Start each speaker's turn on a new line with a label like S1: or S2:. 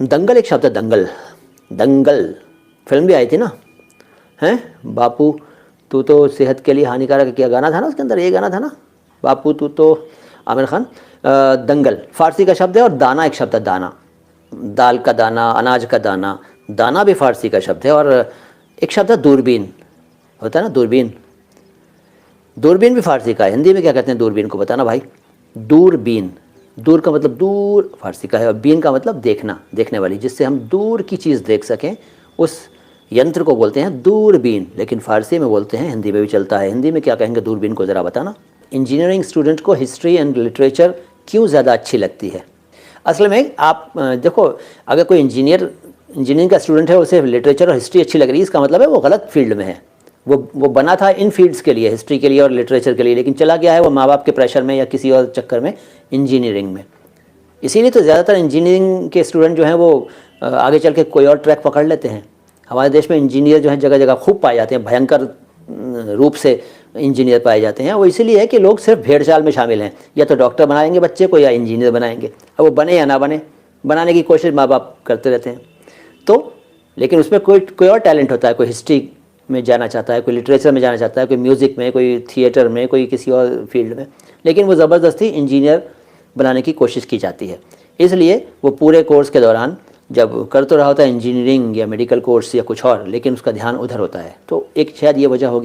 S1: दंगल एक शब्द है, दंगल। दंगल फिल्म भी आई थी ना, हैं बापू तू तो सेहत के लिए हानिकारक है, क्या गाना था ना उसके अंदर, ये गाना था ना, बापू तू तो, आमिर खान। दंगल फारसी का शब्द है और दाना एक शब्द है, दाना, दाल का दाना, अनाज का दाना, दाना भी फारसी का शब्द है। और एक शब्द है दूरबीन, होता है ना दूरबीन, दूरबीन भी फारसी का है। हिंदी में क्या कहते हैं दूरबीन को, बताना भाई। दूरबीन, दूर का मतलब दूर फारसी का है, और बीन का मतलब देखना, देखने वाली, जिससे हम दूर की चीज़ देख सकें, उस यंत्र को बोलते हैं दूरबीन। लेकिन फारसी में बोलते हैं, हिंदी में भी चलता है। हिंदी में क्या कहेंगे दूरबीन को, ज़रा बताना। इंजीनियरिंग स्टूडेंट को हिस्ट्री एंड लिटरेचर क्यों ज़्यादा अच्छी लगती है? असल में आप देखो, अगर कोई इंजीनियरिंग का स्टूडेंट है, उसे लिटरेचर और हिस्ट्री अच्छी लग रही है, इसका मतलब है वो गलत फील्ड में है। वो बना था इन फील्ड्स के लिए, हिस्ट्री के लिए और लिटरेचर के लिए, लेकिन चला गया है वो माँ बाप के प्रेशर में या किसी और चक्कर में इंजीनियरिंग में। इसीलिए तो ज़्यादातर इंजीनियरिंग के स्टूडेंट जो हैं वो आगे चल के कोई और ट्रैक पकड़ लेते हैं। हमारे देश में इंजीनियर जो हैं जगह जगह खूब पाए जाते हैं, भयंकर रूप से इंजीनियर पाए जाते हैं। वो इसीलिए है कि लोग सिर्फ भेड़ चाल में शामिल हैं, या तो डॉक्टर बनाएंगे बच्चे को या इंजीनियर बनाएंगे। अब वो बने या ना बने, बनाने की कोशिश माँ बाप करते रहते हैं। तो लेकिन उसमें कोई और टैलेंट होता है, कोई हिस्ट्री में जाना चाहता है, कोई लिटरेचर में जाना चाहता है, कोई म्यूज़िक में, कोई थिएटर में, कोई किसी और फील्ड में, लेकिन वो ज़बरदस्ती इंजीनियर बनाने की कोशिश की जाती है। इसलिए वो पूरे कोर्स के दौरान जब कर तो रहा होता है इंजीनियरिंग या मेडिकल कोर्स या कुछ और, लेकिन उसका ध्यान उधर होता है। तो एक शायद ये वजह होगी।